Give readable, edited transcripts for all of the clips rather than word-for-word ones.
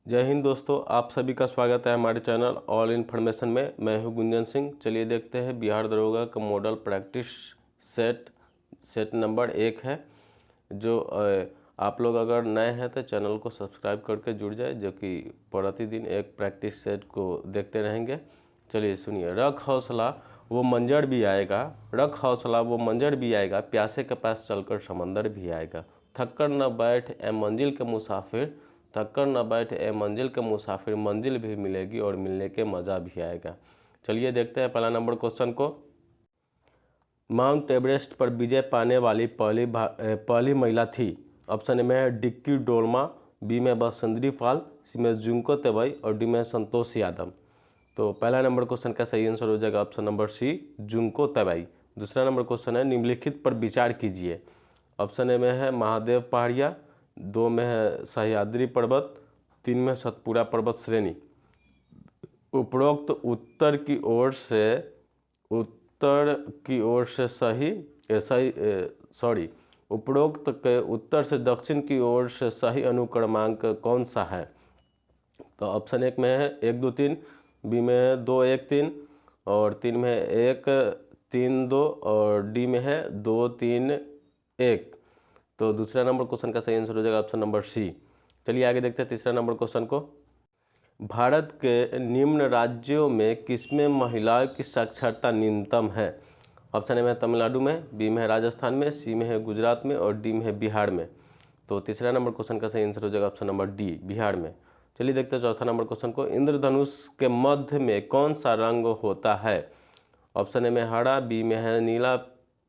जय हिंद दोस्तों, आप सभी का स्वागत है हमारे चैनल ऑल इन्फॉर्मेशन में। मैं हूं गुंजन सिंह। चलिए देखते हैं बिहार दरोगा का मॉडल प्रैक्टिस सेट नंबर 1 है। जो आप लोग अगर नए हैं तो चैनल को सब्सक्राइब करके जुड़ जाए, जो कि प्रतिदिन एक प्रैक्टिस सेट को देखते रहेंगे। चलिए सुनिए। रख हौसला वो मंजर भी आएगा, रख हौसला वो मंजर भी आएगा, प्यासे के पास चलकर समंदर भी आएगा। थककर न बैठ ए मंजिल के मुसाफिर, थककर न बैठ ए मंजिल के मुसाफिर, मंजिल भी मिलेगी और मिलने के मज़ा भी आएगा। चलिए देखते हैं पहला नंबर क्वेश्चन को। माउंट एवरेस्ट पर विजय पाने वाली पहली महिला थी। ऑप्शन ए में है डिक्की डोलमा, बी में बसंती पाल, सी में जुंको तेवई और डी में संतोष यादव। तो पहला नंबर क्वेश्चन का सही आंसर हो जाएगा ऑप्शन नंबर सी, जुंको तेवई। दूसरा नंबर क्वेश्चन है निम्नलिखित पर विचार कीजिए। ऑप्शन ए में है महादेव पहाड़िया, 2 में है सह्याद्री पर्वत, 3 में सतपुड़ा पर्वत श्रेणी। उपरोक्त उत्तर की ओर से उपरोक्त के उत्तर से दक्षिण की ओर से सही अनुक्रमांक कौन सा है? तो ऑप्शन 1 में है 1 2 3, बी में है 2 1 3 और 3 में है 1 3 2 और डी में है 2 3 1। तो दूसरा नंबर क्वेश्चन का सही आंसर हो जाएगा ऑप्शन नंबर सी। चलिए आगे देखते हैं तीसरा नंबर क्वेश्चन को। भारत के निम्न राज्यों में किसमें महिलाओं की साक्षरता न्यूनतम है? ऑप्शन ए में तमिलनाडु में, बी में है राजस्थान में, सी में है गुजरात में और डी में है बिहार में। तो तीसरा नंबर क्वेश्चन का सही आंसर हो जाएगा ऑप्शन नंबर डी, बिहार में। चलिए देखते हैं चौथा नंबर क्वेश्चन को। इंद्रधनुष के मध्य में कौन सा रंग होता है? ऑप्शन ए में हरा, बी में है नीला,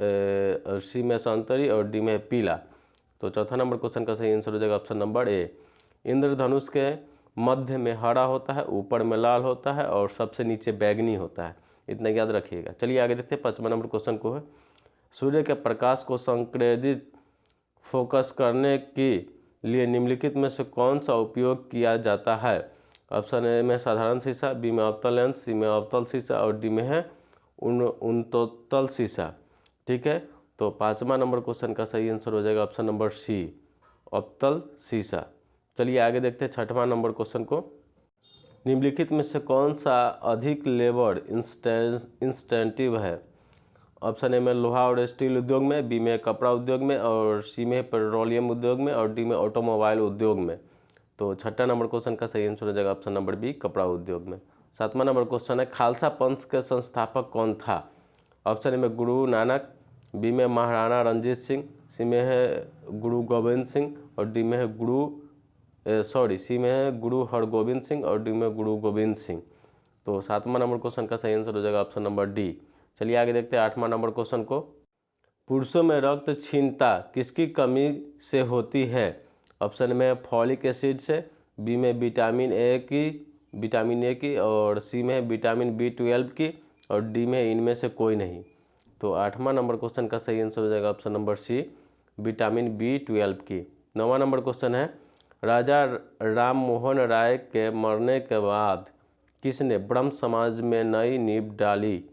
सी में संतरी और डी में है पीला। तो चौथा नंबर क्वेश्चन का सही आंसर हो जाएगा ऑप्शन नंबर ए। इंद्रधनुष के मध्य में हरा होता है, ऊपर में लाल होता है और सबसे नीचे बैगनी होता है। इतना याद रखिएगा। चलिए आगे देखते हैं पांचवा नंबर क्वेश्चन को है। सूर्य के प्रकाश को संकेंद्रित फोकस करने के लिए निम्नलिखित में से कौन सा उपयोग किया जाता है? ऑप्शन ए में साधारण शीशा, बी में अवतल लेंस, सी में अवतल शीशा और डी में है उनतोतल शीशा। ठीक है, तो पांचवा नंबर क्वेश्चन का सही आंसर हो जाएगा ऑप्शन नंबर सी, अवतल शीशा। चलिए आगे देखते हैं छठवां नंबर क्वेश्चन को। निम्नलिखित में से कौन सा अधिक लेबर इंस्टेंटिव है? ऑप्शन ए में लोहा और स्टील उद्योग में, बी में कपड़ा उद्योग में और सी में पेट्रोलियम उद्योग में और डी में ऑटोमोबाइल उद्योग में। तो छठा नंबर क्वेश्चन का सही आंसर हो जाएगा ऑप्शन नंबर बी, कपड़ा उद्योग में। सातवां नंबर क्वेश्चन है खालसा पंथ के संस्थापक कौन था? ऑप्शन ए में गुरु नानक, बी में महाराणा रंजीत सिंह, सी में है गुरु गोविंद सिंह और डी में है सी में है गुरु हरगोविंद सिंह और डी में गुरु गोविंद सिंह। तो सातवां नंबर क्वेश्चन का सही आंसर हो जाएगा ऑप्शन नंबर डी। चलिए आगे देखते हैं आठवां नंबर क्वेश्चन को। पुरुषों में रक्त क्षीणता किसकी कमी से होती है? ऑप्शन में फॉलिक एसिड से, बी में विटामिन ए की और सी में विटामिन B12 की और डी में इनमें से कोई नहीं। तो आठवां नंबर क्वेश्चन का सही आंसर हो जाएगा ऑप्शन नंबर सी, विटामिन B12 की। नौवां नंबर क्वेश्चन है राजा राम मोहन राय के मरने के बाद किसने ब्रह्म समाज में नई नींव डाली?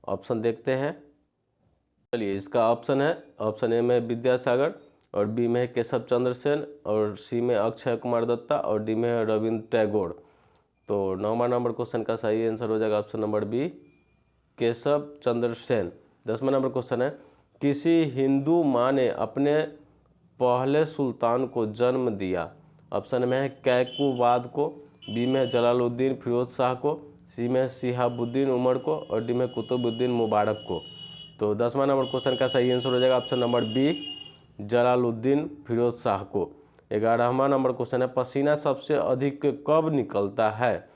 ऑप्शन देखते हैं। चलिए इसका ऑप्शन है, ऑप्शन ए में विद्यासागर और बी में केशव चंद्र सेन और सी में अक्षय कुमार दत्ता और डी में रविंद्र टैगोर। तो नौवां नंबर क्वेश्चन का सही आंसर हो जाएगा option number B, Keshav Chandra Sen. 10वां number question है किसी हिंदू माँ ने अपने पहले सुल्तान को जन्म दिया? ऑप्शन में है कैकुबाद को, बी में जलालुद्दीन फिरोज शाह को, सी में शिहाबुद्दीन उमर को और डी में कुतुबुद्दीन मुबारक को। तो 10वां नंबर क्वेश्चन का सही आंसर हो जाएगा option number B, Jalaluddin Firoz Shah को। 11वां नंबर क्वेश्चन है पसीना सबसे अधिक कब निकलता है?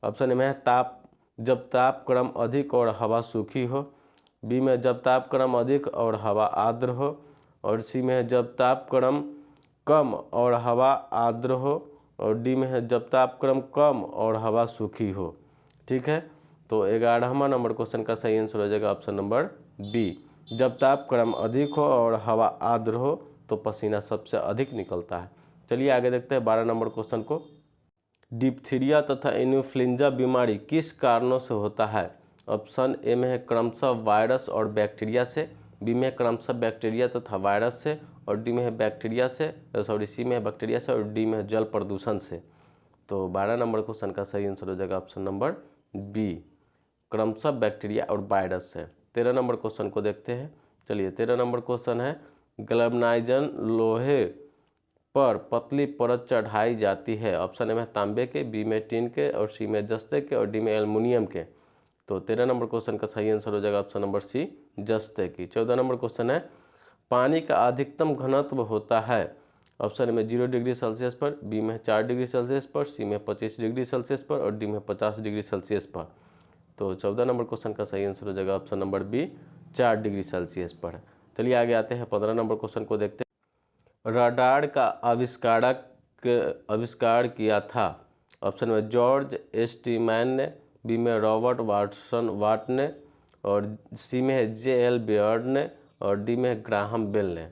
ऑप्शन में है जब तापक्रम अधिक और हवा सूखी हो, बी में जब तापक्रम अधिक और हवा आर्द्र हो और सी में जब तापक्रम कम और हवा आर्द्र हो और डी में है जब तापक्रम कम और हवा सूखी हो। ठीक है, तो 11वां नंबर क्वेश्चन का सही आंसर हो जाएगा ऑप्शन नंबर बी, जब तापक्रम अधिक हो और हवा आर्द्र हो तो पसीना सबसे अधिक निकलता है। चलिए आगे देखते हैं 12 नंबर क्वेश्चन को। डिप्थीरिया तथा इन्फ्लुएंजा बीमारी किस कारणों से होता है? ऑप्शन ए में है क्रमशः वायरस और बैक्टीरिया से, बी में क्रमशः बैक्टीरिया तथा वायरस से और डी में है सी में है बैक्टीरिया से और डी में है जल प्रदूषण से। तो 12 नंबर क्वेश्चन का सही आंसर हो जाएगा ऑप्शन नंबर बी, क्रमशः बैक्टीरिया और वायरस से। 13 नंबर क्वेश्चन को देखते हैं। चलिए 13 नंबर क्वेश्चन है, गैल्वेनाइजन लोहे पर पतली परत चढ़ाई जाती है। ऑप्शन ए में तांबे के, बी में टिन के, और सी में जस्ते के, और डी में एल्युमिनियम के। तो 13 नंबर क्वेश्चन का सही आंसर हो जाएगा ऑप्शन नंबर सी, जस्ते की। 14 नंबर क्वेश्चन है, पानी का अधिकतम घनत्व होता है। ऑप्शन ए में 0 डिग्री सेल्सियस पर, बी में 4 डिग्री सेल्सियस पर, सी में 25 डिग्री सेल्सियस पर, और डी में 50 डिग्री सेल्सियस पर। तो 14 नंबर क्वेश्चन का सही आंसर हो जाएगा option number B, 4 degree Celsius पर। चलिए आगे आते हैं, 15 नंबर क्वेश्चन को देखते हैं। रडार का आविष्कार किया था। ऑप्शन में जॉर्ज एस्टीमैन ने, बी में रॉबर्ट वाटसन वाट ने, और सी में जे.एल. बेयर्ड ने, और डी में ग्राहम बेल ने।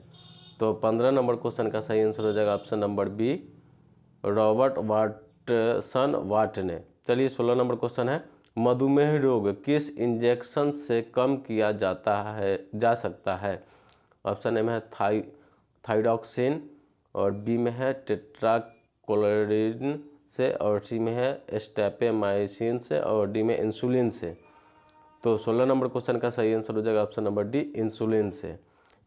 तो 15 नंबर क्वेश्चन का सही आंसर हो जाएगा option number B, Robert Watson Watt ने। चलिए 16 नंबर क्वेश्चन है, मधुमेह रोग किस इंजेक्शन से कम किया जा सकता है। ऑप्शन ए में है थाइरोक्सिन, और बी में है टेट्राक्लोरिन से, और सी में है स्टेपेमाइसिन से, और डी में इंसुलिन से। तो 16 नंबर क्वेश्चन का सही आंसर हो जाएगा ऑप्शन नंबर डी, इंसुलिन से।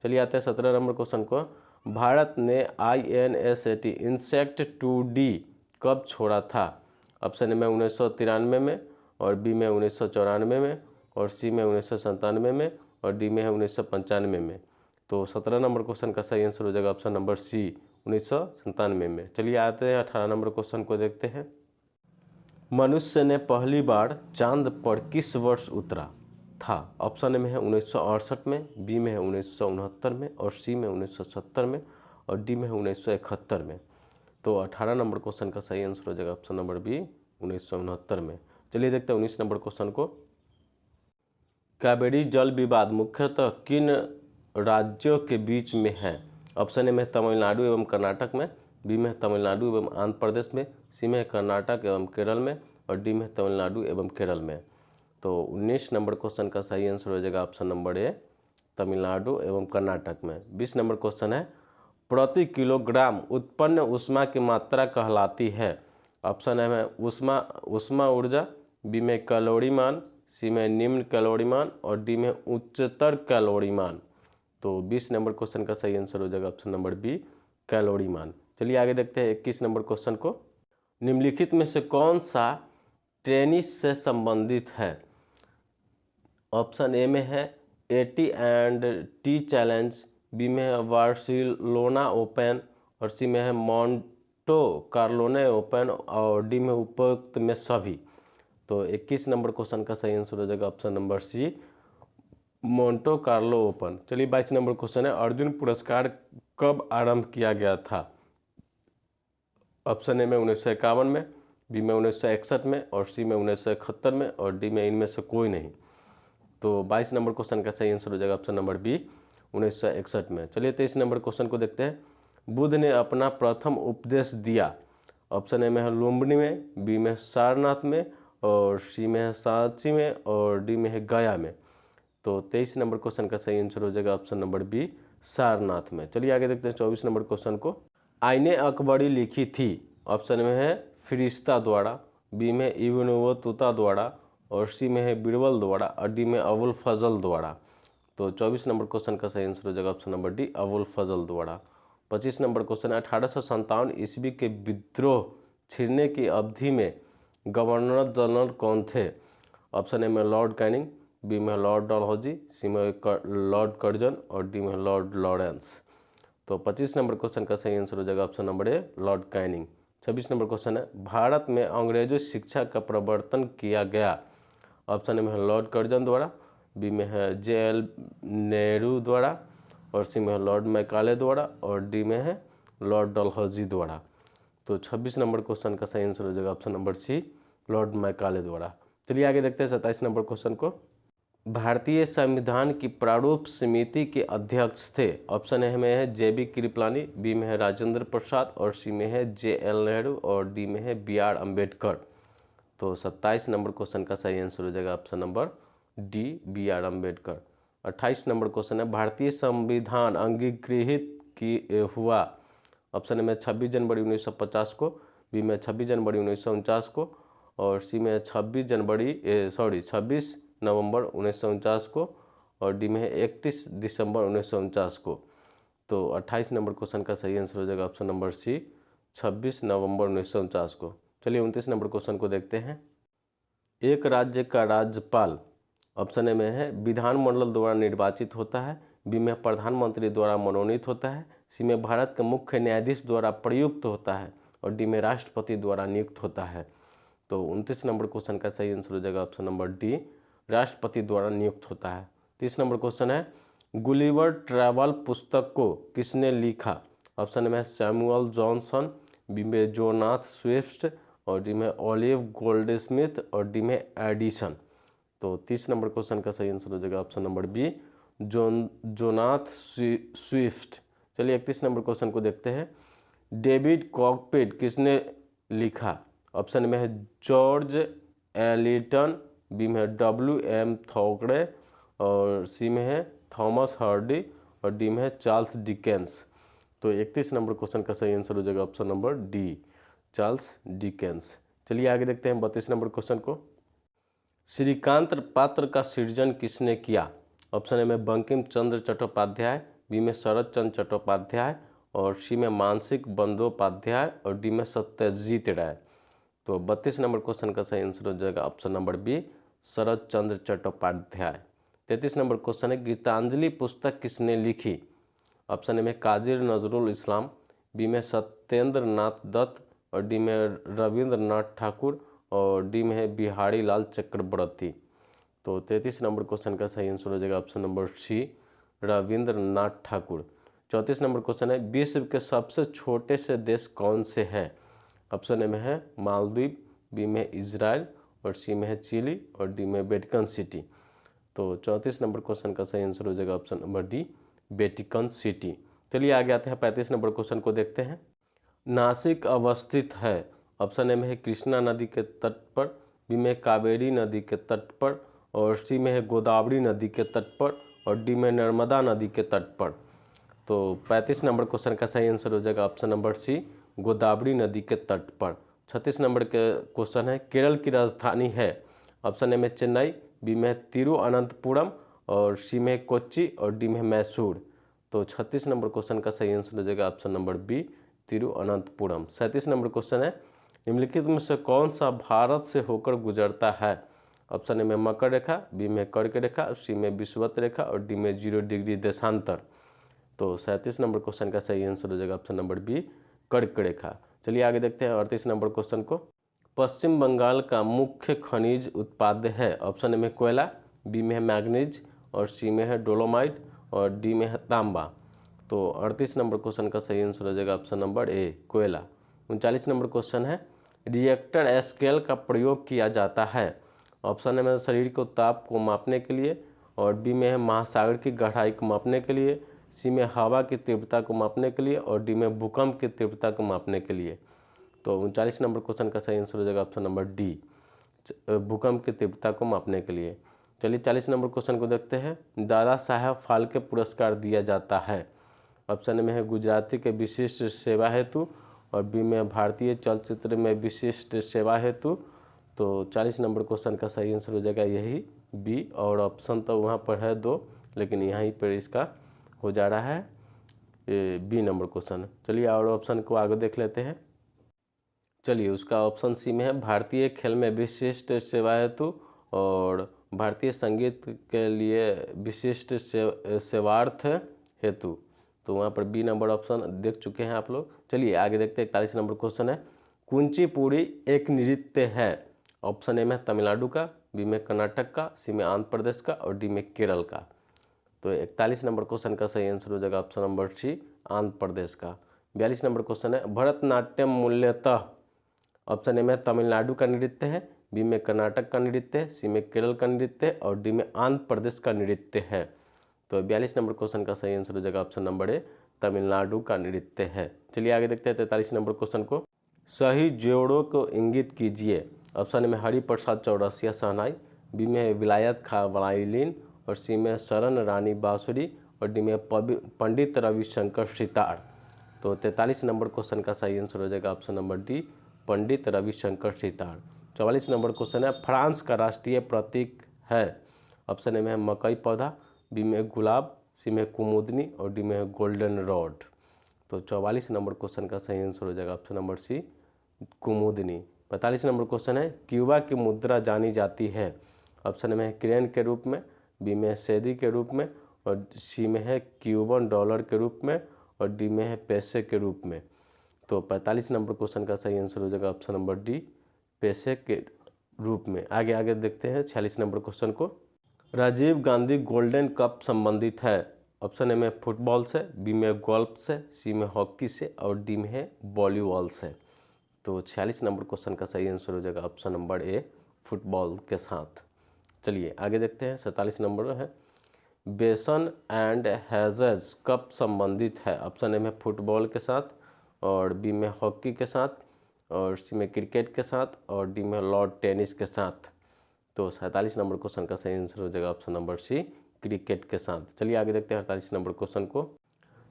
चलिए आते हैं 17 नंबर क्वेश्चन को। भारत ने INSAT इंसेक्ट 2D कब छोड़ा था। ऑप्शन ए में 1993 में, और बी में 1994 में, और सी में 1997 में, और डी में है 1995 में। तो 17 नंबर क्वेश्चन का सही आंसर हो जाएगा ऑप्शन नंबर सी, 1997 में। चलिए आते हैं 18 नंबर क्वेश्चन को देखते हैं। मनुष्य ने पहली बार चांद पर किस वर्ष उतरा था। ऑप्शन ए में है 1968 में, बी में है 1969 में, और सी में 1970 में, और डी में है 1971 में। तो 18 नंबर क्वेश्चन का सही आंसर हो जाएगा ऑप्शन नंबर बी, 1969 में। चलिए देखते हैं 19 नंबर क्वेश्चन को। कावेरी जल विवाद मुख्यतः किन राज्यों के बीच में है। ऑप्शन ए में तमिलनाडु एवं कर्नाटक में, बी में तमिलनाडु एवं आंध्र प्रदेश में, सी में कर्नाटक एवं केरल में, और डी में तमिलनाडु एवं केरल में। तो 19 नंबर क्वेश्चन का सही आंसर हो जाएगा ऑप्शन नंबर ए, तमिलनाडु एवं कर्नाटक में। 20 नंबर क्वेश्चन है, प्रति किलोग्राम उत्पन्न ऊष्मा की मात्रा कहलाती है। ऑप्शन ए में ऊष्मा ऊर्जा, बी में कैलोरी मान, सी में निम्न कैलोरी मान, और डी में उच्चतर कैलोरी मान। तो 20 नंबर क्वेश्चन का सही आंसर हो जाएगा ऑप्शन नंबर बी, कैलोरी मान। चलिए आगे देखते हैं 21 नंबर क्वेश्चन को। निम्नलिखित में से कौन सा टेनिस से संबंधित है। ऑप्शन ए में है AT&T चैलेंज, बी में है बार्सिलोना ओपन, और सी में है मोंटो कार्लोने ओपन, और डी में उपरोक्त में सभी। तो 21 नंबर क्वेश्चन का सही आंसर हो जाएगा option number C, Monte Carlo open. चलिए 22 नंबर क्वेश्चन है, अर्जुन पुरस्कार कब आरंभ किया गया था। ऑप्शन ए में 1951 में, बी में 1961 में, और सी में 1971 में, और डी में इनमें से कोई नहीं। तो 22 नंबर क्वेश्चन का सही आंसर हो जाएगा ऑप्शन नंबर बी, 1961 में। चलिए 23 नंबर क्वेश्चन को देखते हैं। बुद्ध ने अपना प्रथम उपदेश दिया। ऑप्शन ए में है लुम्बिनी में, बी में सारनाथ में, और सी में है सांची में, और डी में है गया में। तो 23 नंबर क्वेश्चन का सही आंसर हो जाएगा ऑप्शन नंबर बी, सारनाथ में। चलिए आगे देखते हैं 24 नंबर क्वेश्चन को। आईने अकबरी लिखी थी। ऑप्शन में है फिरिश्ता द्वारा, बी में इब्न बतूता द्वारा, और सी में है बीरबल द्वारा, और डी में अबुल फजल द्वारा। तो 24 नंबर क्वेश्चन का सही आंसर हो जाएगा ऑप्शन नंबर डी, अबुल फजल द्वारा। 25 नंबर क्वेश्चन, 1857 ईस्वी के विद्रोह छिड़ने की अवधि में गवर्नर जनरल कौन थे। ऑप्शन ए में लॉर्ड कैनिंग, बी में लॉर्ड डलहौजी, सी में लॉर्ड कर्जन, और डी में लॉर्ड लॉरेंस। तो 25 नंबर क्वेश्चन का सही आंसर हो जाएगा ऑप्शन नंबर ए, लॉर्ड कैनिंग। 26 नंबर क्वेश्चन है, भारत में अंग्रेजों शिक्षा का प्रवर्तन किया गया। ऑप्शन ए में है लॉर्ड कर्जन द्वारा, बी में है जे.एल. नेहरू द्वारा, और सी में है लॉर्ड मैकाले द्वारा, और डी में है लॉर्ड डलहौजी द्वारा। तो 26 नंबर क्वेश्चन का सही आंसर हो जाएगा option number C, Lord Macaulay द्वारा। चलिए आगे देखते हैं 27 नंबर क्वेश्चन को। भारतीय संविधान की प्रारूप समिति के अध्यक्ष थे। ऑप्शन ए में है जे.बी. कृपलानी, बी में है राजेंद्र प्रसाद, और सी में है जे.एल. नेहरू, और डी में है B.R. अम्बेडकर। तो 27 नंबर क्वेश्चन का सही आंसर हो जाएगा option number D, B.R. Ambedkar. 28 number question है, भारतीय संविधान अंगीकृत की हुआ। ऑप्शन ए में 26 जनवरी 1950 को, बी में 26 जनवरी 1949 को, और सी में 26 नवंबर 1949 को, और डी में 31 दिसंबर 1949 को। तो 28 नंबर क्वेश्चन का सही आंसर हो जाएगा ऑप्शन नंबर सी, 26 नवंबर 1949 को। चलिए 29 नंबर क्वेश्चन को देखते हैं। एक राज्य का राज्यपाल ऑप्शन ए में है विधानमंडल द्वारा निर्वाचित होता है, बी में प्रधानमंत्री द्वारा मनोनीत होता है, सी में भारत के मुख्य न्यायाधीश द्वारा प्रयुक्त होता है, और डी में राष्ट्रपति द्वारा नियुक्त होता है। तो 29 नंबर क्वेश्चन का सही आंसर हो जाएगा ऑप्शन नंबर डी, राष्ट्रपति द्वारा नियुक्त होता है। 30 नंबर क्वेश्चन है गुलिवर ट्रैवल पुस्तक को किसने लिखा? ऑप्शन में सैमुअल जॉनसन, बी में जोनाथ स्विफ्ट, और डी में ओलिव गोल्डस्मिथ, और डी में एडिसन। तो 30 नंबर क्वेश्चन का सही आंसर हो जाएगा ऑप्शन नंबर बी, जोनाथ स्विफ्ट। चलिए 31 नंबर क्वेश्चन को देखते हैं। डेविड कॉकपिट किसने लिखा? ऑप्शन में है जॉर्ज एलिटन, बी में है WM थॉकरे, और सी में है थॉमस हार्डी, और डी में है चार्ल्स डिकेंस। तो 31 नंबर क्वेश्चन का सही आंसर हो जाएगा option number D, Charles Dickens. चलिए आगे देखते हैं 32 नंबर क्वेश्चन को। श्रीकांत पात्र का सृजन किसने किया? ऑप्शन ए में बंकिम चंद्र चट्टोपाध्याय, बी में शरद चंद्र चट्टोपाध्याय, और सी में मानसिक बंदोपाध्याय, और डी में सत्यजीत राय। तो 32 नंबर क्वेश्चन का सही आंसर हो जाएगा ऑप्शन नंबर बी, शरद चंद्र चट्टोपाध्याय। 33 नंबर क्वेश्चन है गीतांजलि पुस्तक किसने लिखी? ऑप्शन ए में काजी नजरुल इस्लाम, बी में सत्येंद्र नाथ दत्त, और डी में रविंद्रनाथ ठाकुर, और डी में है बिहारी लाल चक्रवर्ती। तो 33 नंबर क्वेश्चन का सही आंसर हो जाएगा option number C, Rabindranath Thakur. 34 number question है विश्व के सबसे छोटे से देश कौन से हैं? ऑप्शन ए में है मालदीव, बी में इजराइल, और सी में है चिली, और डी में वेटिकन सिटी। तो 34 नंबर क्वेश्चन का सही आंसर हो जाएगा option number D, Vatican city. चलिए आगे आते हैं 35 नंबर क्वेश्चन को देखते हैं। नासिक अवस्थित है? ऑप्शन ए में है कृष्णा नदी के तट पर, बी में कावेरी नदी के तट पर, और सी में है गोदावरी नदी के तट पर, और डी में नर्मदा नदी के तट पर। तो 35 नंबर क्वेश्चन का सही आंसर हो जाएगा ऑप्शन नंबर सी, गोदावरी नदी के तट पर। 36 नंबर के क्वेश्चन है केरल की राजधानी है? ऑप्शन ए में चेन्नई, बी में तिरुअनंतपुरम, और सी में कोच्चि, और डी में मैसूर। तो 36 नंबर क्वेश्चन का सही आंसर हो जाएगा option number B, Thiruvananthapuram. 37 number question है निम्नलिखित में से कौन सा भारत से होकर गुजरता है? ऑप्शन ए में मकर रेखा, बी में कर्क रेखा, सी में विषुवत रेखा, और डी में 0 डिग्री देशांतर। तो 37 नंबर क्वेश्चन का सही आंसर हो जाएगा ऑप्शन नंबर बी, कर्क रेखा। चलिए आगे देखते हैं 38 नंबर क्वेश्चन को। पश्चिम बंगाल का मुख्य खनिज उत्पाद्य है? ऑप्शन ए में कोयला, बी में है मैग्नीज, और सी में है डोलोमाइट, और डी में है तांबा। तो 38 नंबर क्वेश्चन का सही आंसर हो जाएगा ऑप्शन नंबर ए, कोयला। 39 नंबर क्वेश्चन है रिएक्टर स्केल का प्रयोग किया जाता है? ऑप्शन ए में शरीर को ताप को मापने के लिए, और बी में है महासागर की गहराई को मापने के लिए, सी में हवा की तीव्रता को मापने के लिए, और डी में भूकंप की तीव्रता को मापने के लिए। तो 39 नंबर क्वेश्चन का सही आंसर हो जाएगा ऑप्शन नंबर डी, भूकंप की तीव्रता को मापने के लिए। चलिए 40 नंबर क्वेश्चन को देखते हैं। दादा साहब फाल्के पुरस्कार दिया जाता है? ऑप्शन ए में है गुजराती के विशिष्ट सेवा हेतु, और बी में भारतीय चलचित्र में विशिष्ट सेवा हेतु। तो 40 नंबर क्वेश्चन का सही आंसर हो जाएगा यही बी, और ऑप्शन तो वहाँ पर है 2, लेकिन यहीं पर इसका हो जा रहा है बी नंबर क्वेश्चन। चलिए और ऑप्शन को आगे देख लेते हैं। चलिए उसका ऑप्शन सी में है भारतीय खेल में विशिष्ट सेवा हेतु, और भारतीय संगीत के लिए विशिष्ट सेवार्थ हेतु। तो वहाँ पर बी नंबर ऑप्शन देख चुके हैं आप लोग। चलिए आगे देखते हैं। 41 नंबर क्वेश्चन है कुचिपुड़ी एक नृत्य है? ऑप्शन ए में तमिलनाडु का, बी में कर्नाटक का, सी में आंध्र प्रदेश का, और डी में केरल का। तो 41 नंबर क्वेश्चन का सही आंसर हो जाएगा ऑप्शन नंबर सी, आंध्र प्रदेश का। 42 नंबर क्वेश्चन है भरतनाट्यम मूल्यतः? ऑप्शन ए में तमिलनाडु का नृत्य है, बी में कर्नाटक का नृत्य है, सी में केरल का नृत्य है, और डी में आंध्र प्रदेश का नृत्य है। तो 42 नंबर क्वेश्चन का सही आंसर हो जाएगा ऑप्शन नंबर ए, तमिलनाडु का नृत्य है। चलिए आगे देखते हैं 43 नंबर क्वेश्चन को। सही जोड़ों को इंगित कीजिए। ऑप्शन ए में हरिप्रसाद चौरसिया शहनाई, बी में विलायत खां वायलिन, और सी में शरण रानी बांसुरी, और डी में पंडित रविशंकर सितार। तो 43 नंबर क्वेश्चन का सही आंसर हो जाएगा option number D, Pandit Ravishankar sitar. 44 number question है, फ्रांस का राष्ट्रीय प्रतीक है। ऑप्शन ए में है मकई पौधा, बी में गुलाब, सी में कुमुदनी और डी में है गोल्डन रॉड। तो 44 नंबर क्वेश्चन का सही आंसर हो जाएगा ऑप्शन नंबर सी, कुमुदनी। 45 नंबर क्वेश्चन है, क्यूबा की मुद्रा जानी जाती है। ऑप्शन में है क्रेन के रूप में, बी में है सेदी के रूप में और सी में है क्यूबन डॉलर के रूप में और डी में है पैसे के रूप में। तो 45 नंबर क्वेश्चन का सही आंसर हो जाएगा ऑप्शन नंबर डी, पैसे के रूप में। आगे आगे देखते हैं 46 नंबर क्वेश्चन को। राजीव गांधी गोल्डन कप संबंधित है। ऑप्शन ए में फुटबॉल से, बी में गोल्फ से, सी में हॉकी से और डी में है वॉलीबॉल से। तो 46 नंबर क्वेश्चन का सही आंसर हो जाएगा ऑप्शन नंबर ए, फुटबॉल के साथ। चलिए आगे देखते हैं 47 नंबर है, बेसन एंड हेजेस कब संबंधित है। ऑप्शन ए में फुटबॉल के साथ और बी में हॉकी के साथ और सी में क्रिकेट के साथ और डी में लॉन टेनिस के साथ। तो 47 नंबर क्वेश्चन का सही आंसर हो जाएगा ऑप्शन नंबर सी, क्रिकेट के साथ। चलिए आगे देखते हैं 48 नंबर क्वेश्चन को।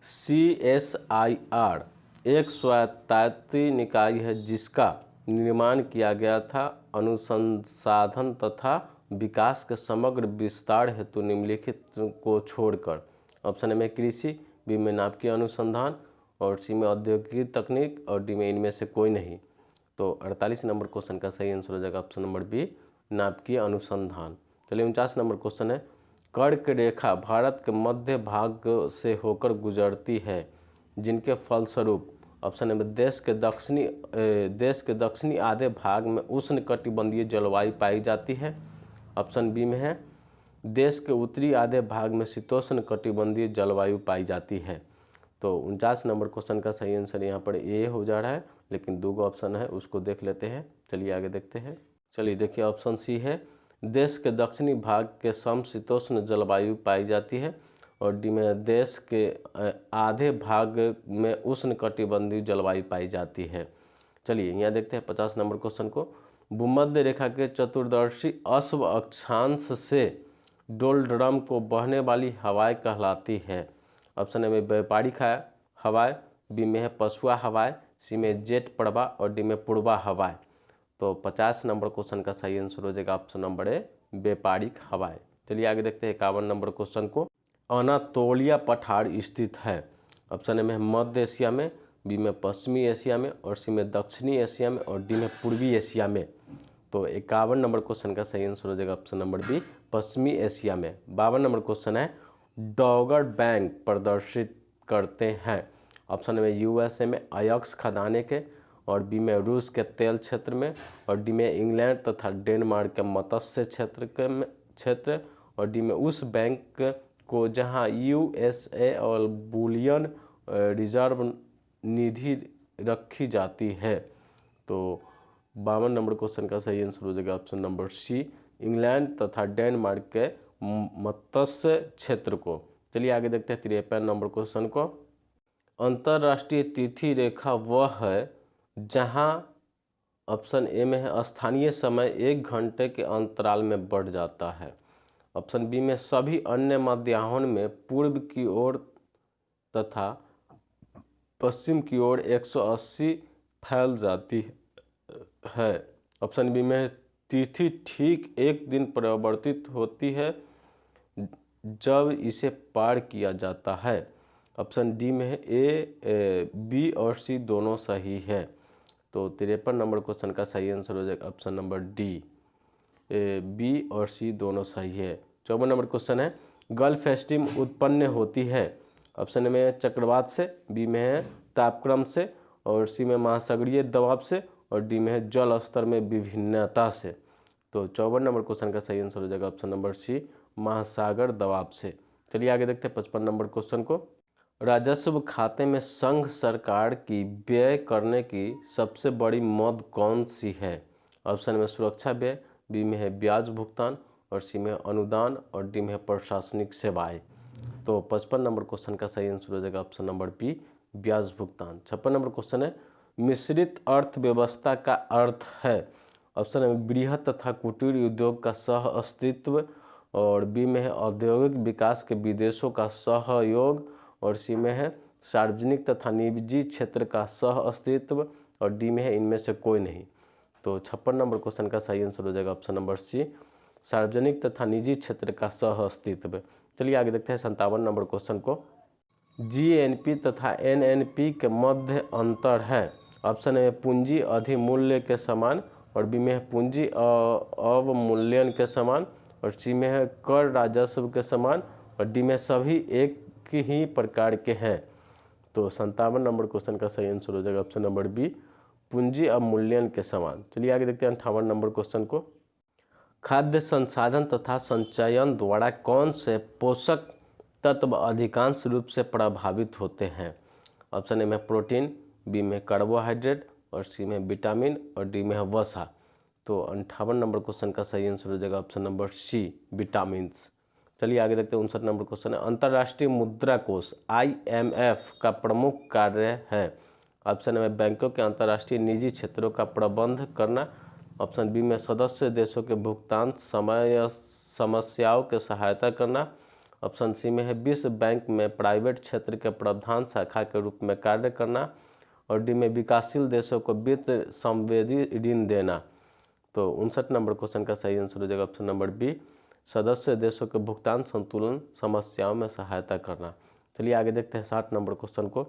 CSIR एक स्वायत्तशासी निकाय है जिसका निर्माण किया गया था अनुसंधान तथा विकास के समग्र विस्तार हेतु निम्नलिखित को छोड़कर। ऑप्शन ए में कृषि, बी में नाभिकीय अनुसंधान और सी में औद्योगिक तकनीक और डी में इनमें से कोई नहीं। तो 48 नंबर क्वेश्चन का सही आंसर हो जाएगा ऑप्शन नंबर बी, नाभिकीय अनुसंधान। चलिए 49 नंबर क्वेश्चन है, कर्क रेखा भारत के मध्य भाग से होकर गुजरती है जिनके फलस्वरूप। ऑप्शन में देश के दक्षिणी आधे भाग में उष्णकटिबंधीय जलवायु पाई जाती है। ऑप्शन बी में है देश के उत्तरी आधे भाग में शीतोष्ण कटिबंधीय जलवायु पाई जाती है। तो 49 नंबर क्वेश्चन का सही आंसर यहाँ पर ए हो जा रहा है, लेकिन दो ऑप्शन है उसको देख लेते हैं। चलिए आगे देखते हैं। चलिए देखिए ऑप्शन सी है, देश के दक्षिणी भाग के समशीतोष्ण जलवायु पाई जाती है और डी में देश के आधे भाग में उष्णकटिबंधीय जलवायु पाई जाती है। चलिए यहाँ देखते हैं 50 नंबर क्वेश्चन को। भूमध्य रेखा के चतुर्दर्शी अश्व अक्षांश से डोलड्रम को बहने वाली हवाएं कहलाती है। ऑप्शन ए में व्यापारिक हवाएं, बी में है पछुआ हवाएं, सी में जेट प्रवाह और डी में पूर्वा हवाएं। तो 50 नंबर क्वेश्चन का सही आंसर हो जाएगा ऑप्शन नंबर ए, व्यापारिक हवाएं। चलिए आगे देखते हैं 51 नंबर क्वेश्चन को। अनातोलिया पठार स्थित है। ऑप्शन ए में मध्य एशिया में, बी में पश्चिमी एशिया में और सी में दक्षिणी एशिया में और डी में पूर्वी एशिया में। तो 51 नंबर क्वेश्चन का सही आंसर हो जाएगा ऑप्शन नंबर बी, पश्चिमी एशिया में। 52 नंबर क्वेश्चन है, डॉगर बैंक प्रदर्शित करते हैं। ऑप्शन में USA में अयस्क खदाने के और बी में रूस के तेल क्षेत्र में और डी में इंग्लैंड तथा डेनमार्क के मत्स्य क्षेत्र और डी में उस बैंक को जहां USA और बुलियन रिजर्व निधि रखी जाती है। तो 52 नंबर क्वेश्चन का सही आंसर हो जाएगा ऑप्शन नंबर सी, इंग्लैंड तथा डेनमार्क के मत्स्य क्षेत्र को। चलिए आगे देखते हैं 53 नंबर क्वेश्चन को। अंतर्राष्ट्रीय तिथि रेखा वह है जहां ऑप्शन ए में है स्थानीय समय 1 घंटे के अंतराल में बढ़ जाता है। ऑप्शन बी में सभी अन्य मध्याह्न में पूर्व की ओर तथा पश्चिम की ओर 180 फैल जाती है। ऑप्शन बी में तिथि ठीक एक दिन परिवर्तित होती है जब इसे पार किया जाता है। ऑप्शन डी में है ए, बी और सी दोनों सही है। तो 53 नंबर क्वेश्चन का सही आंसर हो जाएगा ऑप्शन नंबर डी, बी और सी दोनों सही है। 54 नंबर क्वेश्चन है, गल्फ स्ट्रीम उत्पन्न होती है। ऑप्शन में है चक्रवात से, बी में है तापक्रम से और सी में महासागरीय दबाव से और डी में है जल स्तर में विभिन्नता से। तो 54 नंबर क्वेश्चन का सही आंसर हो जाएगा ऑप्शन नंबर सी, महासागर दबाव से। चलिए आगे देखते हैं 55 नंबर क्वेश्चन को। राजस्व खाते में संघ सरकार की व्यय करने की सबसे बड़ी मद कौन सी है। ऑप्शन में सुरक्षा व्यय, बी में है ब्याज भुगतान और सी में अनुदान और डी में है प्रशासनिक सेवाएं। तो 55 नंबर क्वेश्चन का सही आंसर हो जाएगा ऑप्शन नंबर बी, ब्याज भुगतान। 56 नंबर क्वेश्चन है, मिश्रित अर्थव्यवस्था का अर्थ है। ऑप्शन में बृहत तथा कुटीर उद्योग का सह अस्तित्व और बी में है औद्योगिक विकास के विदेशों का सहयोग और सी में है सार्वजनिक तथा निजी क्षेत्र का सह अस्तित्व और डी में है इनमें से कोई नहीं। तो 56 नंबर क्वेश्चन का सही आंसर हो जाएगा ऑप्शन नंबर सी, सार्वजनिक तथा निजी क्षेत्र का सह अस्तित्व। चलिए आगे देखते हैं 57 नंबर क्वेश्चन को। जीएनपी तथा एनएनपी के मध्य अंतर है। ऑप्शन ए में पूंजी अधिमूल्य के समान, और बी में है पूंजी अवमूल्यन के समान, और सी में है कर राजस्व के समान, और डी में सभी एक ही प्रकार के हैं। तो 57 नंबर क्वेश्चन का सही आंसर हो जाएगा ऑप्शन नंबर बी, पूंजी अवमूल्यन के समान। चलिए आगे देखते हैं 58 नंबर क्वेश्चन को। खाद्य संसाधन तथा संचयन द्वारा कौन से पोषक तत्व अधिकांश रूप से प्रभावित होते हैं। ऑप्शन ए में प्रोटीन, बी में कार्बोहाइड्रेट, और सी में विटामिन, और डी में है वसा। तो 58 नंबर क्वेश्चन का सही आंसर हो जाएगा ऑप्शन नंबर सी, विटामिन्स। चलिए आगे देखते हैं 59 नंबर क्वेश्चन है। अंतर्राष्ट्रीय मुद्रा कोष IMF का प्रमुख कार्य है। ऑप्शन ए में बैंकों के अंतर्राष्ट्रीय निजी क्षेत्रों का प्रबंध करना, ऑप्शन बी में सदस्य देशों के भुगतान समय समस्याओं के सहायता करना, ऑप्शन सी में है विश्व बैंक में प्राइवेट क्षेत्र के प्रधान शाखा के रूप में कार्य करना, और डी में विकासशील देशों को वित्त संवेदी ऋण देना। तो 59 नंबर क्वेश्चन का सही आंसर हो जाएगा ऑप्शन नंबर बी, सदस्य देशों के भुगतान संतुलन समस्याओं में सहायता करना। चलिए आगे देखते हैं 60 नंबर क्वेश्चन को।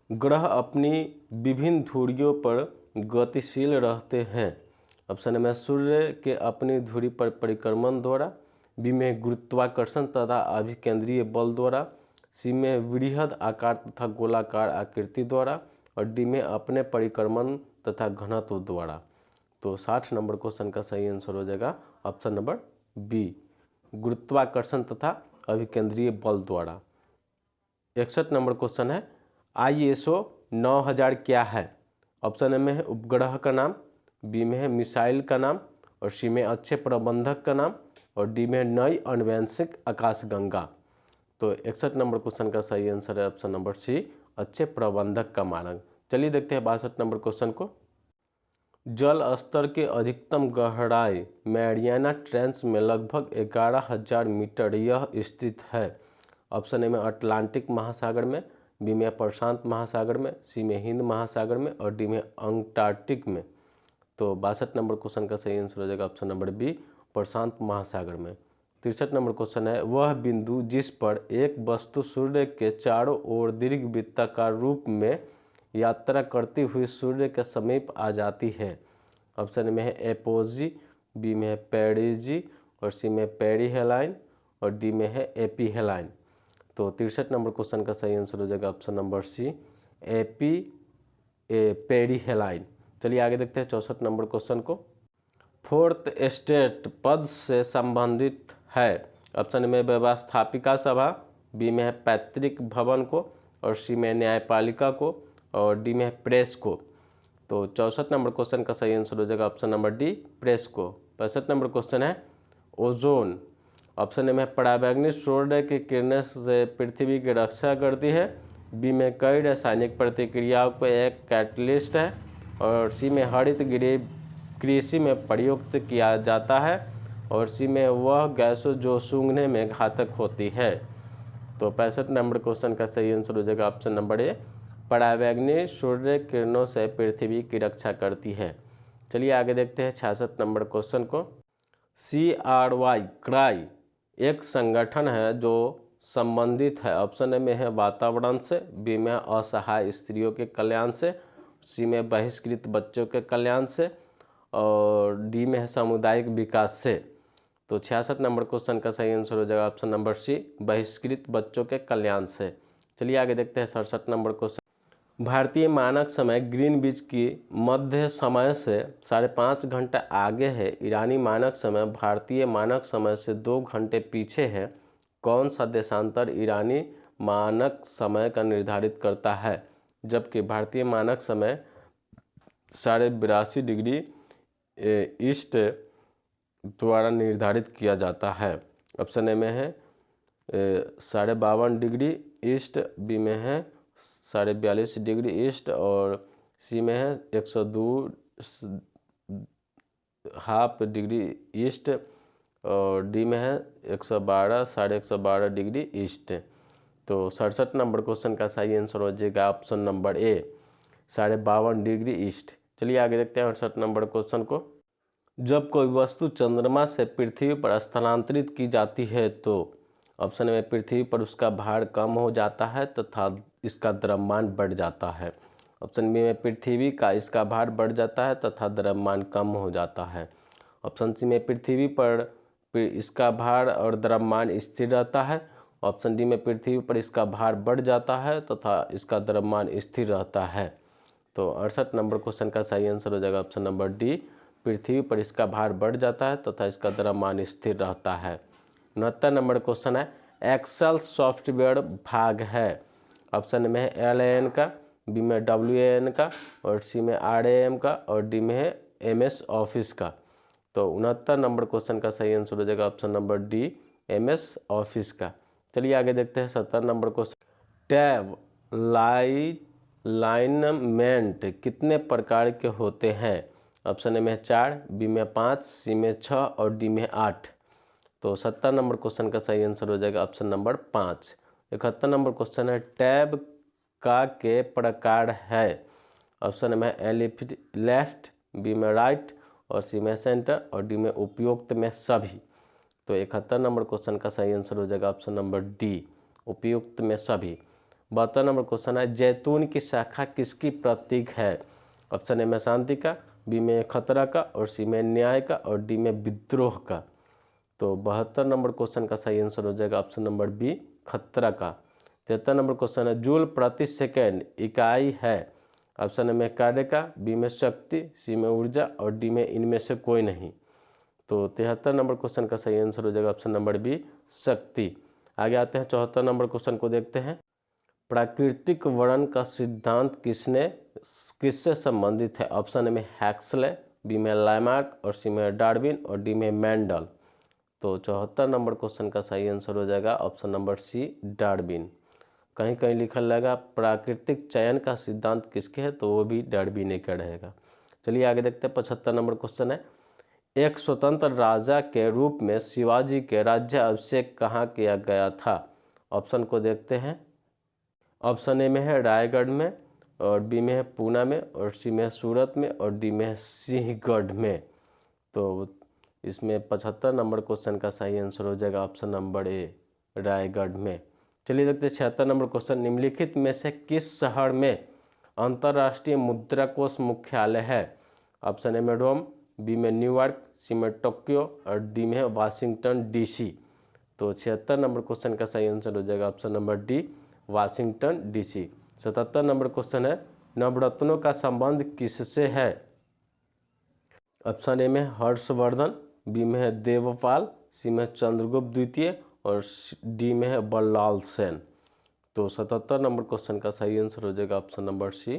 ग्रह अपनी विभिन्न धुरियों पर गतिशील रहते हैं। ऑप्शन ए में सूर्य के अपनी धुरी पर परिक्रमण द्वारा, बी में गुरुत्वाकर्षण तथा अभिकेंद्रीय बल द्वारा, सी में वृहद आकार तथा गोलाकार आकृति द्वारा, और डी में अपने परिक्रमण तथा घनत्व द्वारा। तो 60 नंबर क्वेश्चन का सही आंसर हो जाएगा ऑप्शन नंबर बी, गुरुत्वाकर्षण तथा अभिकेंद्रीय बल द्वारा। 61 नंबर क्वेश्चन है, ISO 9000 क्या है। ऑप्शन ए में है उपग्रह का नाम, बी में है मिसाइल का नाम, और सी में अच्छे प्रबंधक का नाम, और डी में नई अन्वेषक आकाशगंगा। तो 61 नंबर क्वेश्चन का सही आंसर है ऑप्शन नंबर सी, अच्छे प्रबंधक का मानक। चलिए देखते हैं 62 नंबर क्वेश्चन को। जल स्तर के अधिकतम गहराई मैरियाना ट्रेंच में लगभग 11,000 मीटर यह स्थित है। ऑप्शन ए में अटलांटिक महासागर में, बी में प्रशांत महासागर में, सी में हिंद महासागर में, और डी में अंटार्कटिक में। तो 62 नंबर क्वेश्चन का सही आंसर हो जाएगा ऑप्शन नंबर बी, प्रशांत महासागर में। 63 नंबर क्वेश्चन है, वह बिंदु जिस पर एक वस्तु सूर्य के चारों ओर दीर्घवृत्ताकार रूप में यात्रा करती हुई सूर्य के समीप आ जाती है। ऑप्शन में है एपोजी, बी में है पेरिजी, और सी में पेरीहेलाइन, और डी में है एपीहेलाइन। तो 63 नंबर क्वेश्चन का सही आंसर हो जाएगा ऑप्शन नंबर सी, पेरीहेलाइन। चलिए आगे देखते हैं 64 नंबर क्वेश्चन को। फोर्थ एस्टेट पद से संबंधित है। ऑप्शन में व्यवस्थापिका सभा, बी में है पैतृक भवन को, और सी में न्यायपालिका को, और डी में है प्रेस को। तो 64 नंबर क्वेश्चन का सही आंसर हो जाएगा ऑप्शन नंबर डी, प्रेस को। 65 नंबर क्वेश्चन है, ओजोन। ऑप्शन ए में पराबैंगनी सूर्य की किरणें से पृथ्वी की रक्षा करती है, बी में कई रासायनिक प्रतिक्रियाओं को एक कैटलिस्ट है, और सी में हरित गृह कृषि में प्रयुक्त किया जाता है, और सी में वह गैस जो सूंघने में घातक होती है। तो 65 नंबर क्वेश्चन का सही आंसर हो जाएगा ऑप्शन नंबर ए, पराबैंगनी सूर्य किरणों से पृथ्वी की रक्षा करती है। चलिए आगे देखते हैं 66 नंबर क्वेश्चन को। CRY क्राई एक संगठन है जो संबंधित है। ऑप्शन ए में है वातावरण से, बी में असहाय स्त्रियों के कल्याण से, सी में बहिष्कृत बच्चों के कल्याण से, और डी में है सामुदायिक विकास से। तो 66 नंबर क्वेश्चन का सही आंसर हो जाएगा ऑप्शन नंबर सी, बहिष्कृत बच्चों के कल्याण से। चलिए आगे देखते हैं 67 नंबर क्वेश्चन। भारतीय मानक समय ग्रीनविच की मध्य समय से 5.5 घंटा आगे है। ईरानी मानक समय भारतीय मानक समय से 2 घंटे पीछे है। कौन सा देशांतर ईरानी मानक समय का निर्धारित करता है, जबकि भारतीय मानक समय 82.5 डिग्री ईस्ट द्वारा निर्धारित किया जाता है। ऑप्शन ए में है 52.5 डिग्री ईस्ट, बी में है 42.5 डिग्री ईस्ट, और सी में है 102.5 डिग्री ईस्ट, और डी में है 112.5 डिग्री ईस्ट। तो 67 नंबर क्वेश्चन का सही आंसर हो जाएगा ऑप्शन नंबर ए, 52.5 डिग्री ईस्ट। चलिए आगे देखते हैं 68 नंबर क्वेश्चन को। जब कोई वस्तु चंद्रमा से पृथ्वी पर स्थानांतरित की जाती है तो ऑप्शन में पृथ्वी पर उसका भार कम हो जाता है तथा इसका द्रव्यमान बढ़ जाता है। ऑप्शन बी में पृथ्वी का इसका भार बढ़ जाता है तथा द्रव्यमान कम हो जाता है। ऑप्शन सी में पृथ्वी पर इसका भार और द्रव्यमान स्थिर रहता है। ऑप्शन डी में पृथ्वी पर इसका भार बढ़ जाता है तथा इसका द्रव्यमान स्थिर रहता है। तो 68 नंबर क्वेश्चन का सही आंसर हो जाएगा ऑप्शन नंबर डी, पृथ्वी पर इसका भार बढ़ जाता है तथा इसका द्रव्यमान स्थिर रहता है। 69 नंबर क्वेश्चन है, एक्सेल सॉफ्टवेयर भाग है। ऑप्शन में है LAN का, बी में WAN का और सी में RAM का और डी में है MS ऑफिस का। तो 69 नंबर क्वेश्चन का सही आंसर हो जाएगा option number D, MS office का। चलिए आगे देखते हैं 70 नंबर क्वेश्चन। टैब लाइनमेंट कितने प्रकार के होते हैं? ऑप्शन ए में 4, बी में 5, सी में 6 और डी में 8। तो 70 नंबर क्वेश्चन का सही आंसर हो जाएगा ऑप्शन नंबर 5। 71 नंबर क्वेश्चन है, टैब का के प्रकार है? ऑप्शन में लेफ्ट, बी में राइट और सी में सेंटर और डी में उपयुक्त में सभी। तो 71 नंबर क्वेश्चन का सही आंसर हो जाएगा ऑप्शन नंबर डी, उपयुक्त में सभी। 72 नंबर क्वेश्चन है, जैतून की शाखा किसकी प्रतीक है? ऑप्शन ए में शांति का, बी में खतरा का और सी में न्याय का और डी में विद्रोह का। तो 72 नंबर क्वेश्चन का सही आंसर हो जाएगा ऑप्शन नंबर बी, खतरा का। 73 नंबर क्वेश्चन है, जूल प्रति सेकेंड इकाई है? ऑप्शन ए में कार्य का, बी में शक्ति, सी में ऊर्जा और डी में इनमें से कोई नहीं। तो 73 नंबर क्वेश्चन का सही आंसर हो जाएगा ऑप्शन नंबर बी, शक्ति। आगे आते हैं 74 नंबर क्वेश्चन को देखते हैं। प्राकृतिक वर्णन का सिद्धांत किससे संबंधित है? ऑप्शन ए में हैक्सले, बी में लैमार्क और सी में डार्विन और डी में मेंडल। तो 74 नंबर क्वेश्चन का सही आंसर हो जाएगा ऑप्शन नंबर सी, डार्विन। कहीं कहीं लिखा रहेगा प्राकृतिक चयन का सिद्धांत किसके है, तो वो भी डार्विन का रहेगा। चलिए आगे देखते हैं 75 नंबर क्वेश्चन है, एक स्वतंत्र राजा के रूप में शिवाजी के राज्याभिषेक कहाँ किया गया था? ऑप्शन को देखते हैं। ऑप्शन ए में है रायगढ़ में और बी में है पूना में और सी में है सूरत में और डी में है सिंहगढ़ में। तो इसमें 75 नंबर क्वेश्चन का सही आंसर हो जाएगा ऑप्शन नंबर ए, रायगढ़ में। चलिए देखते हैं 76 नंबर क्वेश्चन, निम्नलिखित में से किस शहर में अंतर्राष्ट्रीय मुद्रा कोष मुख्यालय है? ऑप्शन ए में रोम, बी में न्यूयॉर्क, सी में टोक्यो और डी में है वाशिंगटन DC। तो 76 नंबर क्वेश्चन का सही आंसर हो जाएगा option number D, Washington DC। 77 number question है, नवरत्नों का संबंध किससे है? ऑप्शन ए में हर्षवर्धन, बी में है देवपाल, सी में चंद्रगुप्त द्वितीय और डी में है बल्लाल सेन। तो 77 नंबर क्वेश्चन का सही आंसर हो जाएगा ऑप्शन नंबर सी,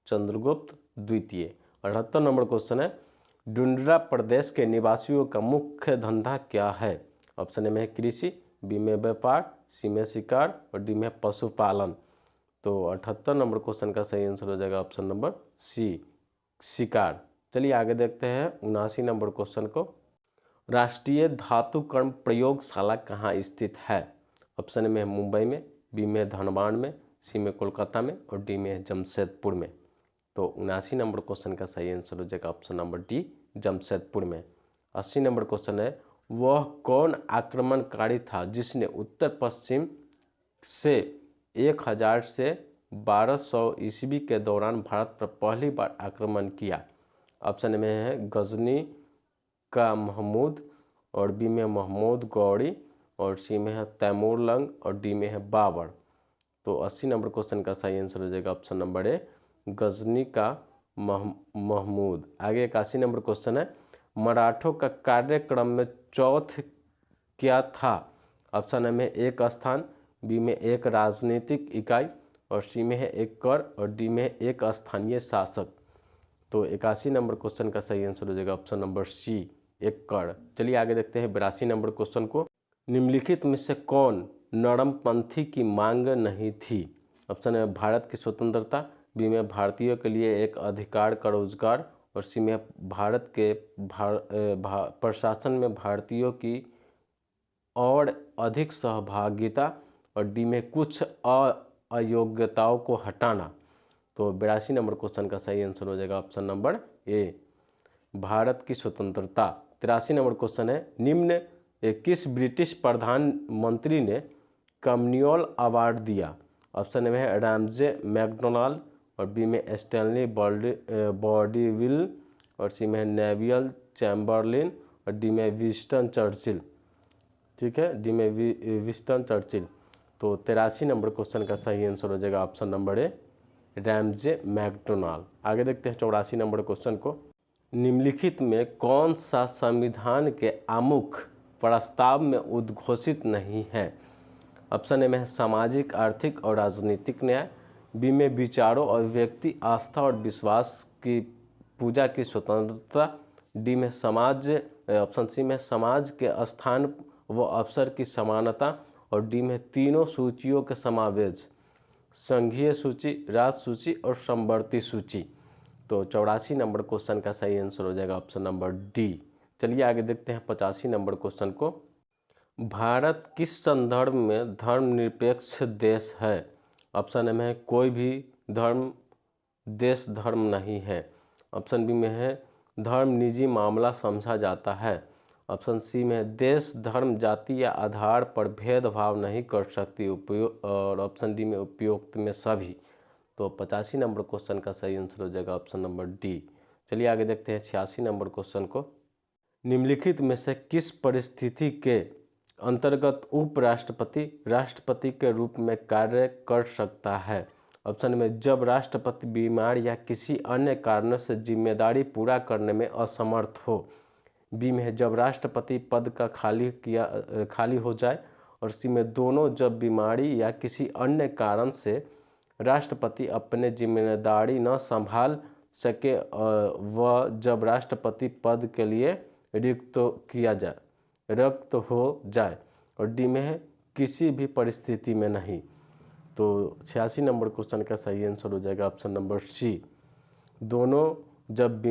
चंद्रगुप्त द्वितीय। 78 नंबर क्वेश्चन है, डुंड्रा प्रदेश के निवासियों का मुख्य धंधा क्या है? ऑप्शन ए में है कृषि, बी में व्यापार, सी में शिकार और डी में पशुपालन। तो 78 नंबर क्वेश्चन का सही आंसर हो जाएगा ऑप्शन नंबर सी, शिकार। चलिए आगे देखते हैं 79 नंबर क्वेश्चन को। राष्ट्रीय धातुकर्म प्रयोगशाला कहाँ स्थित है? ऑप्शन ए में है मुंबई में, बी में धनबाद में, सी में कोलकाता में और डी में जमशेदपुर में। तो 79 नंबर क्वेश्चन का सही आंसर हो जाएगा ऑप्शन नंबर डी, जमशेदपुर में। 80 नंबर क्वेश्चन है, वह कौन आक्रमणकारी था जिसने उत्तर पश्चिम से 1000 से 1200 ईस्वी के दौरान भारत पर पहली बार आक्रमण किया? ऑप्शन में है गजनी का महमूद और बी में महमूद गौरी और सी में है तैमूर लंग और डी में है बाबर। तो 80 नंबर क्वेश्चन का सही आंसर हो जाएगा ऑप्शन नंबर ए, गजनी का महमूद। आगे 81 नंबर क्वेश्चन है, मराठों का कार्यक्रम में चौथ क्या था? ऑप्शन ए में एक स्थान, बी में एक राजनीतिक इकाई और सी में है एक कर और डी में एक स्थानीय शासक। तो 81 नंबर क्वेश्चन का सही आंसर हो जाएगा ऑप्शन नंबर सी, एक कर। चलिए आगे देखते हैं 82 नंबर क्वेश्चन को। निम्नलिखित में से कौन नरमपंथी की मांग नहीं थी? ऑप्शन है भारत की स्वतंत्रता, बी में भारतीयों के लिए एक अधिकार का रोजगार और सी में भारत के प्रशासन में भारतीयों की और अधिक सहभागिता और डी में कुछ अयोग्यताओं को हटाना। तो 82 नंबर क्वेश्चन का सही आंसर हो जाएगा ऑप्शन नंबर ए, भारत की स्वतंत्रता। 83 नंबर क्वेश्चन है, निम्न किस ब्रिटिश प्रधानमंत्री ने कम्युनियल अवार्ड दिया? ऑप्शन में है रैमजे मैकडोनाल्ड, और बी में स्टैनली बॉडीविल, और सी में है नेवियल चैम्बरलिन, और डी में विंस्टन चर्चिल। ठीक है, डी में विंस्टन चर्चिल। तो 83 नंबर क्वेश्चन का सही आंसर हो जाएगा option number A, Ramsay MacDonald. आगे देखते हैं 84 नंबर क्वेश्चन को, निम्नलिखित में कौन सा संविधान के आमुख प्रस्ताव में उद्घोषित नहीं है? ऑप्शन ए में है सामाजिक, आर्थिक और राजनीतिक न्याय, बी में विचारों और व्यक्ति आस्था और विश्वास की पूजा की स्वतंत्रता, डी में समाज, ऑप्शन सी में समाज के स्थान व अवसर की समानता, और डी में तीनों सूचियों के समावेश, संघीय सूची, राज्य सूची और समवर्ती सूची। तो 84 नंबर क्वेश्चन का सही आंसर हो जाएगा ऑप्शन नंबर डी। चलिए आगे देखते हैं 85 नंबर क्वेश्चन को, भारत किस संदर्भ में धर्मनिरपेक्ष देश है? ऑप्शन ए में है कोई भी धर्म देश धर्म नहीं है, ऑप्शन बी में है धर्म निजी मामला समझा जाता है, ऑप्शन सी में है देश धर्म जाति या आधार पर भेदभाव नहीं कर सकती, और ऑप्शन डी में उपयुक्त में सभी। तो 85 नंबर क्वेश्चन का सही आंसर हो जाएगा ऑप्शन नंबर डी। चलिए आगे देखते हैं 86 नंबर क्वेश्चन को, निम्नलिखित में से किस परिस्थिति के अंतर्गत उपराष्ट्रपति राष्ट्रपति के रूप में कार्य कर सकता है? ऑप्शन में जब राष्ट्रपति बीमार या किसी अन्य कारणों से जिम्मेदारी पूरा करने में असमर्थ हो, बी में है जब राष्ट्रपति पद का खाली हो जाए, और सी में दोनों जब बीमारी या किसी अन्य कारण से राष्ट्रपति अपने जिम्मेदारी न संभाल सके व जब राष्ट्रपति पद के लिए रिक्त हो जाए, और डी में है किसी भी परिस्थिति में नहीं। तो 86 नंबर क्वेश्चन का सही आंसर हो जाएगा ऑप्शन नंबर सी, दोनों जब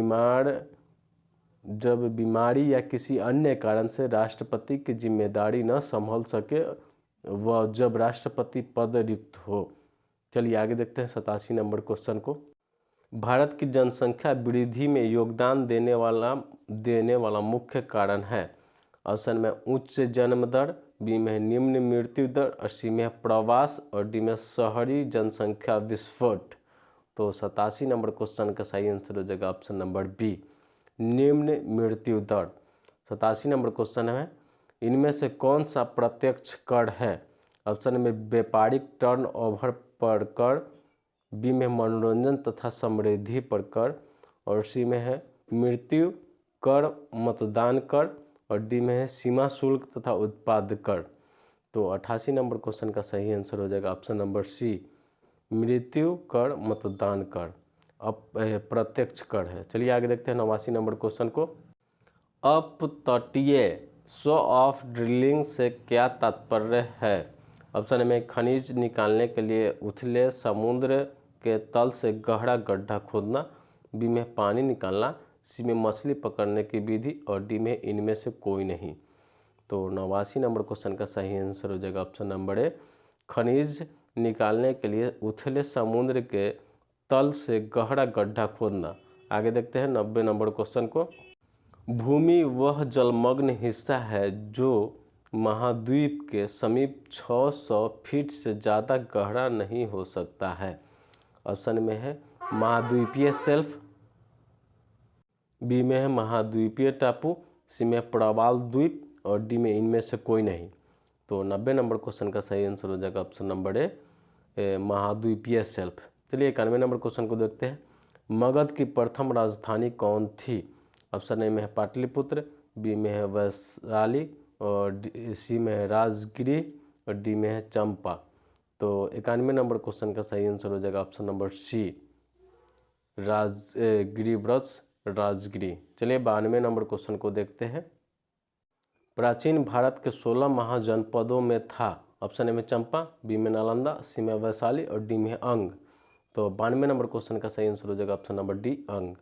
बीमारी या किसी अन्य कारण से राष्ट्रपति की जिम्मेदारी न संभाल सके व जब राष्ट्रपति पद रिक्त हो। चलिए आगे देखते हैं 87 नंबर क्वेश्चन को, भारत की जनसंख्या वृद्धि में योगदान देने वाला मुख्य कारण है? ऑप्शन में उच्च जन्म दर, बी में निम्न मृत्यु दर, और सी में प्रवास, और डी में शहरी जनसंख्या विस्फोट। तो 87 नंबर क्वेश्चन का सही आंसर हो जाएगा ऑप्शन नंबर बी, निम्न मृत्यु दर। 87 नंबर क्वेश्चन है, इनमें से कौन सा प्रत्यक्ष कर है? ऑप्शन में व्यापारिक टर्नओवर पर कर, बी में मनोरंजन तथा समृद्धि पर कर, और सी में है मृत्यु कर, मतदान कर, और डी में है सीमा शुल्क तथा उत्पाद कर। तो 88 नंबर क्वेश्चन का सही आंसर हो जाएगा ऑप्शन नंबर सी, मृत्यु कर, मतदान कर, अब प्रत्यक्ष कर है। चलिए आगे देखते हैं 89 नंबर क्वेश्चन को, अपतटीय शो ऑफ ड्रिलिंग से क्या तात्पर्य है? ऑप्शन में खनिज निकालने के लिए उथले समुद्र के तल से गहरा गड्ढा खोदना, बी में पानी निकालना, सी में मछली पकड़ने की विधि, और डी में इनमें से कोई नहीं। तो 89 नंबर क्वेश्चन का सही आंसर हो जाएगा ऑप्शन नंबर ए, खनिज निकालने के लिए उथले समुद्र के तल से गहरा गड्ढा खोदना। आगे देखते हैं 90 नंबर क्वेश्चन को, भूमि वह जलमग्न हिस्सा है जो महाद्वीप के समीप 600 फीट से ज़्यादा गहरा नहीं हो सकता है। ऑप्शन में है महाद्वीपीय शेल्फ, बी में है महाद्वीपीय टापू, सी में प्रवाल द्वीप, और डी में इनमें से कोई नहीं। तो 90 नंबर क्वेश्चन का सही आंसर हो जाएगा ऑप्शन नंबर ए, महाद्वीपीय शेल्फ। चलिए 91 नंबर क्वेश्चन को देखते हैं, मगध की प्रथम राजधानी कौन थी? ऑप्शन ए में है पाटलिपुत्र, बी में है वैशाली, और सी में है राजगिरी, और डी में है चंपा। तो 91 नंबर क्वेश्चन का सही आंसर हो जाएगा ऑप्शन नंबर सी, गिरिव्रत राजगिरी। चलिए 92 नंबर क्वेश्चन को देखते हैं, प्राचीन भारत के 16 महाजनपदों में था। ऑप्शन ए में चंपा, बी में नालंदा, सी में वैशाली, और डी में अंग। तो 92 नंबर क्वेश्चन का सही आंसर हो जाएगा ऑप्शन नंबर डी, अंग।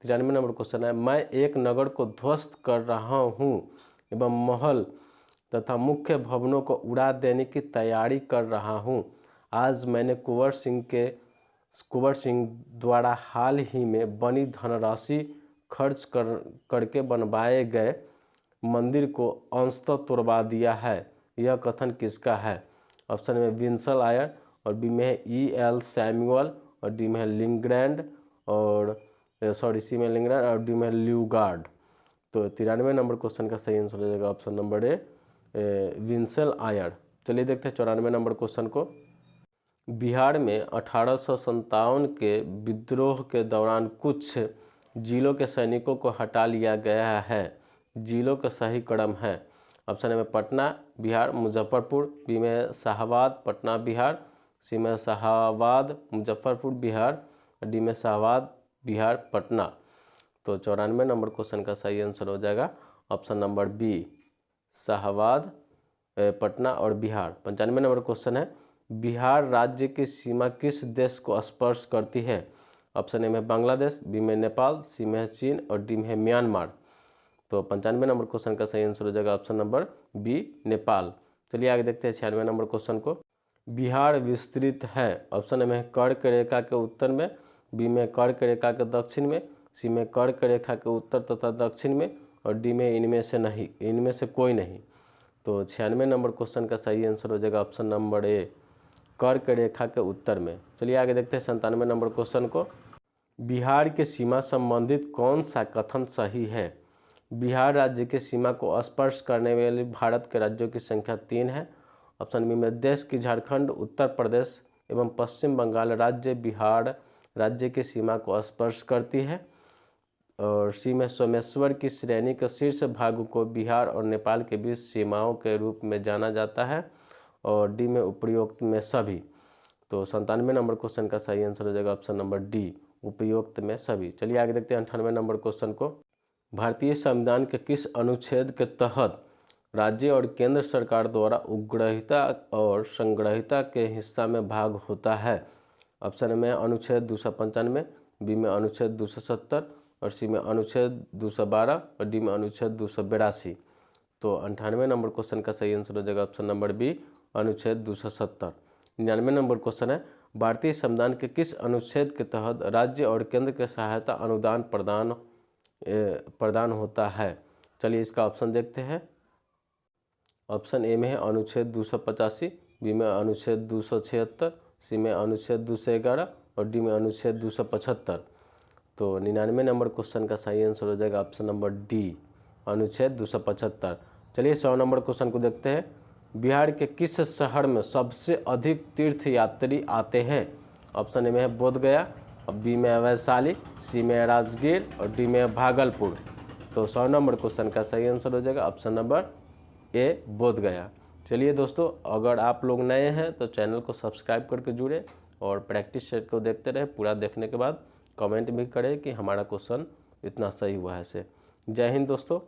93 नंबर क्वेश्चन है, मैं एक नगर को ध्वस्त कर रहा हूँ एवं महल तथा मुख्य भवनों को उड़ा देने की तैयारी कर रहा हूँ। आज मैंने कुंवर सिंह के कुंवर सिंह द्वारा हाल ही में बनी धनराशि खर्च करके बनवाए गए मंदिर को अंशतः तोड़वा दिया है। यह कथन किसका है? ऑप्शन में विंसल आयर, और बी में है E.L. सैमुअल, और डी में है लिंग्रैंड, और सी में लिंग्रैंड, और डी में ल्यूगार्ड। तो 93 नंबर क्वेश्चन का सही आंसर हो जाएगा ऑप्शन नंबर ए, विंसल आयर। चलिए देखते हैं 94 नंबर क्वेश्चन को। बिहार में 1857 के विद्रोह के दौरान कुछ जिलों के सैनिकों को हटा लिया गया है। जिलों का सही क्रम है। ऑप्शन ए में पटना बिहार, मुजफ्फरपुर, बी में शाहाबाद पटना बिहार, सी में शाहाबाद मुजफ्फरपुर बिहार, डी में शाहाबाद बिहार पटना। तो 94 नंबर क्वेश्चन का सही आंसर हो जाएगा option number B, Shahabad Patna और बिहार। 95 नंबर क्वेश्चन है, बिहार राज्य की सीमा किस देश को स्पर्श करती है? ऑप्शन ए में बांग्लादेश, बी में नेपाल, सी में चीन, और डी में म्यांमार। तो 95 नंबर क्वेश्चन का सही आंसर हो जाएगा ऑप्शन नंबर बी, नेपाल। चलिए आगे देखते हैं 96 नंबर क्वेश्चन को। बिहार विस्तृत है। ऑप्शन ए में कर्क रेखा के उत्तर में, बी में कर्क रेखा के दक्षिण में, सी में कर्क रेखा के उत्तर तथा दक्षिण में, और डी में इनमें से नहीं, इनमें से कोई नहीं। तो 96 नंबर क्वेश्चन का सही आंसर हो जाएगा ऑप्शन नंबर ए, कर्क रेखा के उत्तर में। चलिए आगे देखते हैं 97 नंबर क्वेश्चन को। बिहार की सीमा संबंधित कौन सा कथन सही है? बिहार राज्य की सीमा को स्पर्श करने वाले भारत के राज्यों की संख्या 3 है। ऑप्शन बी में देश की झारखंड, उत्तर प्रदेश एवं पश्चिम बंगाल राज्य बिहार राज्य की सीमा को स्पर्श करती है, और सी में सोमेश्वर की श्रेणी के शीर्ष भाग को बिहार और नेपाल के बीच सीमाओं के रूप में जाना जाता है, और डी में उपयुक्त में सभी। तो 97 नंबर क्वेश्चन का सही आंसर हो जाएगा ऑप्शन नंबर डी, उपयुक्त में सभी। चलिए आगे देखते हैं 98 नंबर क्वेश्चन को। भारतीय संविधान के किस अनुच्छेद के तहत राज्य और केंद्र सरकार द्वारा उग्रहिता और संग्रहिता के हिस्सा में भाग होता है? ऑप्शन में अनुच्छेद 295, बी में अनुच्छेद 270, और सी में अनुच्छेद 212, और डी में अनुच्छेद 282। तो 98 नंबर क्वेश्चन का सही आंसर हो जाएगा ऑप्शन नंबर बी, अनुच्छेद 270। 99 नंबर क्वेश्चन है, भारतीय संविधान के किस अनुच्छेद के तहत राज्य और केंद्र के सहायता अनुदान प्रदान होता है? चलिए इसका ऑप्शन देखते हैं। ऑप्शन ए में है अनुच्छेद 285, बी में अनुच्छेद 276, सी में अनुच्छेद 211, और डी में अनुच्छेद 275। तो 99 नंबर क्वेश्चन का सही आंसर हो जाएगा ऑप्शन नंबर डी, अनुच्छेद 275। चलिए 100 नंबर क्वेश्चन को देखते हैं। बिहार के किस शहर में सबसे अधिक तीर्थयात्री आते हैं? ऑप्शन ए में है बोधगया, और बी में वैशाली, सी में राजगीर, और डी में भागलपुर। तो 100 नंबर क्वेश्चन का सही आंसर हो जाएगा ऑप्शन नंबर ए, बोधगया। चलिए दोस्तों, अगर आप लोग नए हैं तो चैनल को सब्सक्राइब करके जुड़े और प्रैक्टिस सेट को देखते रहे। पूरा देखने के बाद कमेंट भी करें कि हमारा क्वेश्चन इतना सही हुआ है से। जय हिंद दोस्तों।